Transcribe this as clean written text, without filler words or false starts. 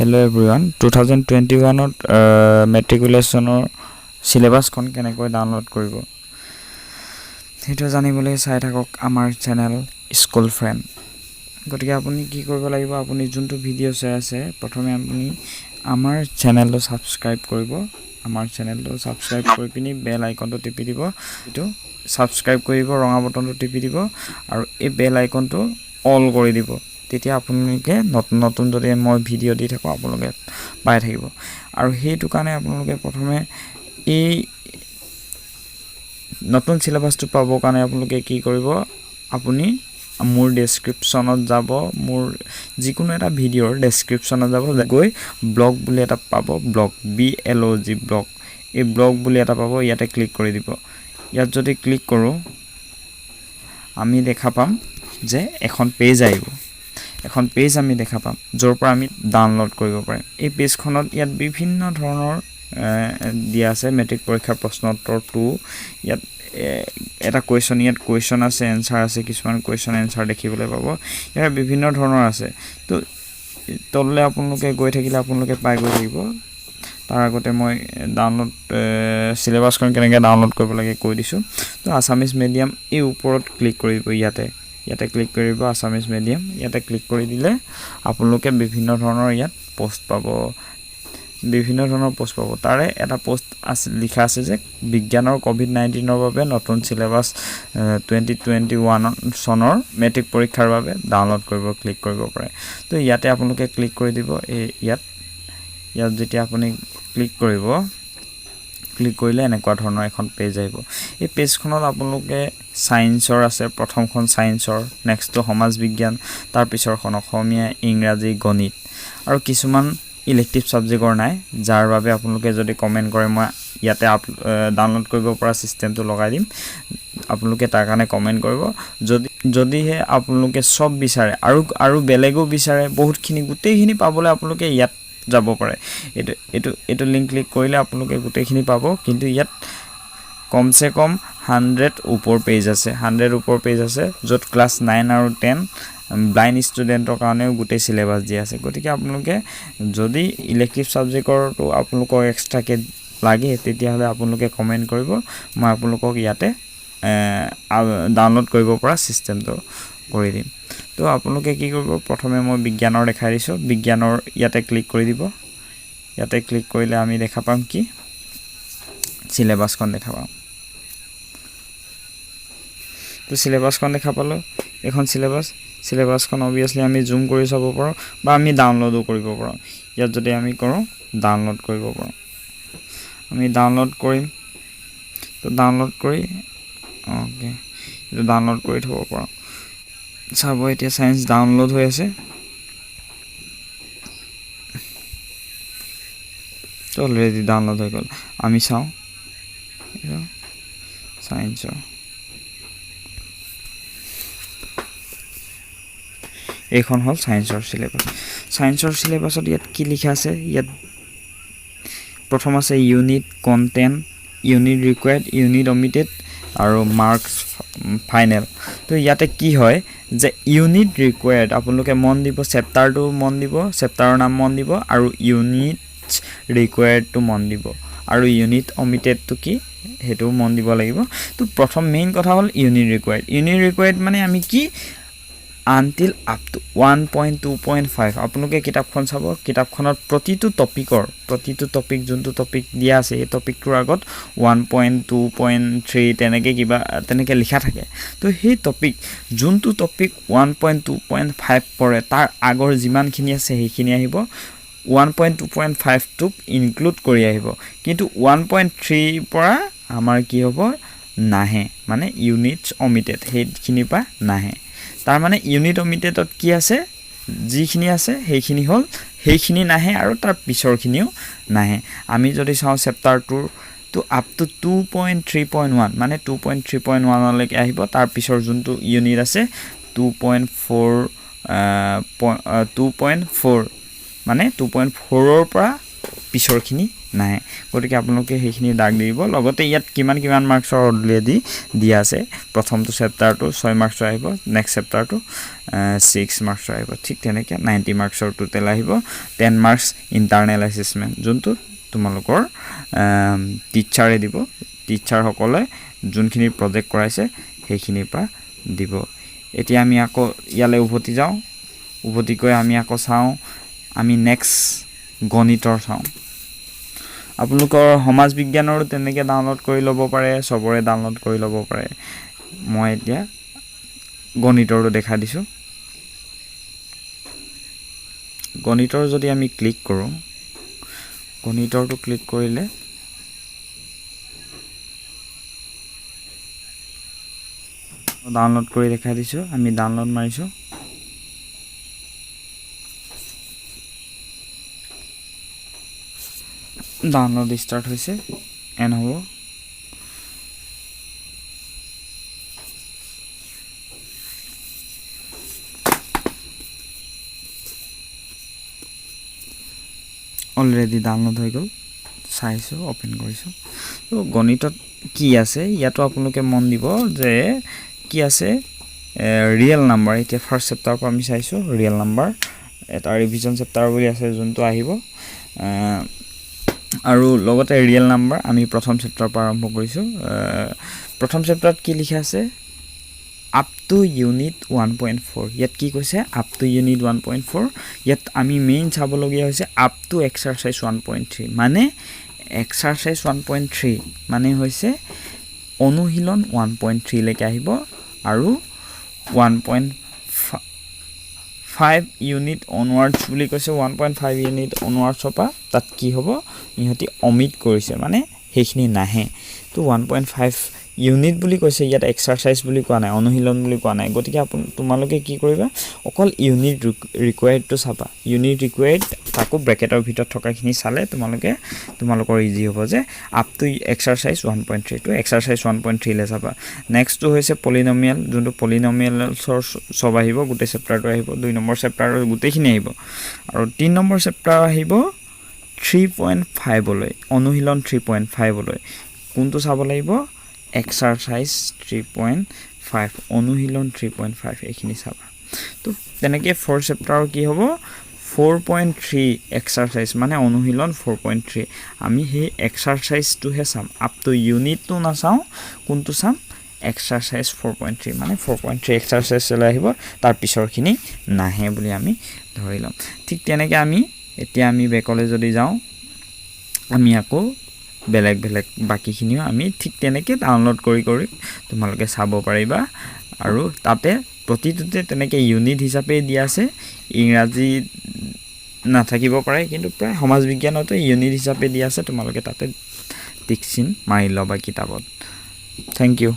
Hello everyone, 2021 matriculationৰ syllabusখন কেনেকৈ download কৰিব সেইটো জানিবলৈ চাই থাকক আমাৰ চেনেল স্কুল ফ্ৰেণ্ড। গতিকে আপুনি কি কৰিব লাগিব, আপুনি যোনটো ভিডিঅ' চাই আছে প্ৰথমে আপুনি আমাৰ চেনেলটো সাবস্ক্ৰাইব কৰিব। আমাৰ চেনেলটো সাবস্ক্ৰাইব কৰি পিনি বেল আইকনটো টিপি দিব। এটো সাবস্ক্ৰাইব কৰিব, ৰঙা বটনটো টিপি দিব আৰু এই বেল আইকনটো অল কৰি দিব। তেতিয়া আপোনালোকে নতুন যদি মই ভিডিঅ' দি থাকো আপোনালোকে পাই থাকিব। আৰু সেইটো কাৰণে আপোনালোকে প্ৰথমে এই নতুন সিলেবাসটো পাবৰ কাৰণে আপোনালোকে কি কৰিব, আপুনি মোৰ ডেসক্ৰিপচনত যাব, মোৰ যিকোনো এটা ভিডিঅ'ৰ ডেসক্ৰিপচনত যাব, গৈ ব্লগ বুলি এটা পাব, ব্লগ BLOG ব্লগ, এই ব্লগ বুলি এটা পাব, ইয়াতে ক্লিক কৰি দিব। ইয়াত যদি ক্লিক কৰোঁ আমি দেখা পাম যে এখন পেজ আহিব। এখন পেজ আমি দেখা পাম য'ৰ পৰা আমি ডাউনলোড কৰিব পাৰিম। এই পেজখনত ইয়াত বিভিন্ন ধৰণৰ দিয়া আছে। মেট্ৰিক পৰীক্ষাৰ প্ৰশ্ন উত্তৰ 2, ইয়াত এটা কুৱেশ্যন, ইয়াত কুৱেশ্যন আছে, এনসাৰ আছে, কিছুমান কুৱেশ্যন এনসাৰ দেখিবলৈ পাব। ইয়াৰ বিভিন্ন ধৰণৰ আছে। তো তললৈ আপোনালোকে গৈ থাকিলে আপোনালোকে পাই গৈ থাকিব। তাৰ আগতে মই ডাউনলোড সিলেবাসখন কেনেকৈ ডাউনলোড কৰিব লাগে কৈ দিছোঁ। তো আছামিজ মিডিয়াম এই ওপৰত ক্লিক কৰিব, ইয়াতে ক্লিক কৰিব আছামিজ মিডিয়াম। ইয়াতে ক্লিক কৰি দিলে আপোনালোকে বিভিন্ন ধৰণৰ ইয়াত পোষ্ট পাব, তাৰে এটা পোষ্ট আছে, লিখা আছে যে বিজ্ঞানৰ কোভিড-19ৰ বাবে নতুন সিলেবাস 2021 চনৰ মেট্ৰিক পৰীক্ষাৰ বাবে ডাউনলোড কৰিব, ক্লিক কৰিব পাৰে। তো ইয়াতে আপোনালোকে ক্লিক কৰি দিব। ইয়াত যেতিয়া আপুনি ক্লিক কৰিব, ক্লিক কৰিলে এনেকুৱা ধৰণৰ এখন পেজ আহিব। এই পেজখনত আপোনালোকে সায়েন্সৰ আছে, প্ৰথমখন সায়েন্সৰ, নেক্সটটো সমাজ বিজ্ঞান, তাৰ পিছৰখন অসমীয়া, ইংৰাজী, গণিত আৰু কিছুমান ইলেক্টিভ সাবজেক্টৰ নাই, যাৰ বাবে আপোনালোকে যদি কমেন্ট কৰে মই ইয়াতে ডাউনলোড কৰিব পৰা সিস্টেমটো লগাই দিম। আপোনালোকে তাৰ কাৰণে কমেন্ট কৰিব। যদিহে আপোনালোকে সব বিচাৰে আৰু বেলেগো বিচাৰে, বহুতখিনি গোটেইখিনি পাবলৈ আপোনালোকে ইয়াত যাব পাৰে। এইটো লিংক ক্লিক কৰিলে আপোনালোকে গোটেইখিনি পাব। কিন্তু ইয়াত কমসে কম 100 ওপৰ পেজ আছে, 100 ওপৰ পেজ আছে, য'ত ক্লাছ 9 আৰু 10 ব্লাইণ্ড ষ্টুডেণ্টৰ কাৰণেও গোটেই সিলেবাস দিয়া আছে। গতিকে আপোনালোকে যদি ইলেক্টিভ সাবজেক্টৰটো আপোনালোকক এক্সট্ৰাকৈ লাগে তেতিয়াহ'লে আপোনালোকে কমেণ্ট কৰিব, মই আপোনালোকক ইয়াতে ডাউনলোড কৰিব পৰা সিস্টেমটো কৰি দিম। তো আপোনালোকে কি কৰিব, প্ৰথমে মই বিজ্ঞানৰ দেখাই দিছোঁ, বিজ্ঞানৰ ইয়াতে ক্লিক কৰি দিব। ইয়াতে ক্লিক কৰিলে আমি দেখা পাম কি সিলেবাসখন দেখা পাম। তো সিলেবাসখন দেখা পালোঁ, এখন সিলেবাসখন অবভিয়াছলি আমি জুম কৰি চাব পাৰোঁ বা আমি ডাউনলোডো কৰিব পাৰোঁ। ইয়াত যদি আমি কৰোঁ ডাউনলোড কৰিব পাৰোঁ, আমি ডাউনলোড কৰিম। তো ডাউনলোড কৰি এইটো ডাউনলোড কৰি থ'ব পাৰোঁ। চাব এতিয়া সায়েন্স ডাউনলোড হৈ আছে। তো অলৰেডি ডাউনলোড হৈ গ'ল। আমি চাওঁ সায়েন্সৰ, এইখন হ'ল সায়েন্সৰ সিলেবাস। সায়েন্সৰ সিলেবাসত ইয়াত কি লিখা আছে, ইয়াত প্ৰথম আছে unit content, unit required, unit omitted আৰু মাৰ্কছ ফাইনেল। তো ইয়াতে কি হয় যে ইউনিট ৰিকুৱাৰ্ড আপোনালোকে মন দিব, চেপ্টাৰটো মন দিব, চেপ্টাৰৰ নাম মন দিব আৰু ইউনিট ৰিকুৱাৰ্ডটো মন দিব, আৰু ইউনিট অমিটেডটো কি সেইটো মন দিব লাগিব। তো প্ৰথম মেইন কথা হ'ল ইউনিট ৰিকুৱাৰ্ড। ইউনিট ৰিকুৱাৰ্ড মানে আমি কি আনটিল আপ টু 1.2.5 আপোনালোকে কিতাপখন চাব, কিতাপখনত প্ৰতিটো টপিক যোনটো টপিক দিয়া আছে এই টপিকটোৰ আগত 1.2.3 তেনেকৈ লিখা থাকে। তো সেই যোনটো টপিক 1.2.5 পৰে তাৰ আগৰ যিমানখিনি আছে সেইখিনি আহিব, 1.2.5টোক ইনক্লুড কৰি আহিব। কিন্তু 1.3 পৰা আমাৰ কি হ'ব নাহে, মানে ইউনিটছ অমিটেড সেইখিনিৰ পৰা নাহে। তাৰ মানে ইউনিট অমিটেডত কি আছে, যিখিনি আছে সেইখিনি হ'ল, সেইখিনি নাহে আৰু তাৰ পিছৰখিনিও নাহে। আমি যদি চাওঁ চেপ্টাৰ 2 তো আপ টু 2.3.1 মানে 2.3.1লৈকে আহিব। তাৰ পিছৰ যোনটো ইউনিট আছে 2.4 মানে 2.4ৰ পৰা পিছৰখিনি নাহে গতিকে আপোনালোকে সেইখিনি দাগ দি দিব লগতে ইয়াত কিমান মাৰ্কছৰ অলৰেডি দিয়া আছে প্ৰথমটো চেপ্টাৰটো 6 মাৰ্কছৰ আহিব নেক্সট চেপ্টাৰটো 6 মাৰ্কছৰ আহিব ঠিক তেনেকৈ 90 মাৰ্কছৰ টোটেল আহিব 10 মাৰ্কছ ইণ্টাৰনেল এছেছমেণ্ট যোনটো তোমালোকৰ টিচাৰে দিব টিচাৰসকলে যোনখিনি প্ৰজেক্ট কৰাইছে সেইখিনিৰ পৰা দিব এতিয়া আমি আকৌ ইয়ালৈ উভতি যাওঁ উভতি গৈ আমি আকৌ চাওঁ আমি নেক্সট গণিতৰ চাওঁ আপোনালোকৰ সমাজ বিজ্ঞানৰো তেনেকৈ ডাউনলোড কৰি ল'ব পাৰে সবৰে ডাউনলোড কৰি ল'ব পাৰে মই এতিয়া গণিতৰটো দেখা দিছোঁ গণিতৰ যদি আমি ক্লিক কৰোঁ গণিতৰটো ক্লিক কৰিলে ডাউনলোড কৰি দেখা দিছোঁ আমি ডাউনলোড মাৰিছোঁ ডাউনলোড ষ্টাৰ্ট হৈছে এন হ'ব অলৰেডি ডাউনলোড হৈ গ'ল চাইছোঁ অপেন কৰিছোঁ তো গণিতত কি আছে ইয়াতো আপোনালোকে মন দিব যে কি আছে ৰিয়েল নাম্বাৰ এতিয়া ফাৰ্ষ্ট চেপ্টাৰৰ পৰা আমি চাইছোঁ ৰিয়েল নাম্বাৰ এটা ৰিভিজন চেপ্টাৰ বুলি আছে যোনটো আহিব আৰু লগতে ৰিয়েল নাম্বাৰ আমি প্ৰথম চেপ্টাৰৰ পৰা আৰম্ভ কৰিছোঁ প্ৰথম চেপ্টাৰত কি লিখা আছে আপ টু ইউনিট 1.4 ইয়াত কি কৈছে আপ টু ইউনিট 1.4 ইয়াত আমি মেইন চাবলগীয়া হৈছে আপ টু এক্সাৰচাইজ 1.3 মানে এক্সাৰচাইজ 1.3 মানে হৈছে অনুশীলন 1.3 লৈকে আহিব আৰু 1.5 ইউনিট অনৱাৰ্ডছ বুলি কৈছে 1.5 ইউনিট অনৱাৰ্ডছৰ পৰা তাত কি হ'ব ইহঁতি অমিট কৰিছে মানে সেইখিনি নাহে তো 1.5 ইউনিট বুলি কৈছে ইয়াত এক্সাৰচাইজ বুলি কোৱা নাই অনুশীলন বুলি কোৱা নাই গতিকে তোমালোকে কি কৰিবা অকল ইউনিট ৰিকুৱায়াৰ্ডটো চাবা ইউনিট ৰিকুৱায়াৰ্ড তাকো ব্ৰেকেটৰ ভিতৰত থকাখিনি চালে তোমালোকৰ ইজি হ'ব যে আপ টু এক্সাৰচাইজ 1.3 টো এক্সাৰচাইজ 1.3 লে চাবা নেক্সটটো হৈছে পলিনমিয়েল যোনটো পলিনমিয়েলছৰ সব আহিব গোটেই চেপ্টাৰটো আহিব 2 নম্বৰ চেপ্টাৰৰ গোটেইখিনি আহিব আৰু 3 নম্বৰ চেপ্টাৰ আহিব 3.5 লৈ অনুশীলন 3.5 লৈ কোনটো চাব লাগিব এক্সাৰচাইজ 3.5 অনুশীলন 3.5 এইখিনি চাবা তো তেনেকৈ 4 চেপ্টাৰৰ কি হ'ব 4.3 এক্সাৰচাইজ মানে অনুশীলন 4.3 আমি সেই এক্সাৰচাইজটোহে চাম আপ টু ইউনিটটো নাচাওঁ কোনটো চাম এক্সাৰচাইজ 4.3 মানে 4.3 এক্সাৰচাইজলৈ আহিব তাৰ পিছৰখিনি নাহে বুলি আমি ধৰি ল'ম ঠিক তেনেকৈ এতিয়া আমি বেকলৈ যদি যাওঁ আমি আকৌ বেলেগ বাকিখিনিও আমি ঠিক তেনেকৈ ডাউনলোড কৰি তোমালোকে চাব পাৰিবা আৰু তাতে প্ৰতিটোতে তেনেকৈ ইউনিট হিচাপে দিয়া আছে ইংৰাজী নাথাকিব পাৰে কিন্তু প্ৰায় সমাজ বিজ্ঞানতে ইউনিট হিচাপে দিয়া আছে তোমালোকে তাতে টিক চিন মাৰি ল'বা কিতাপত থেংক ইউ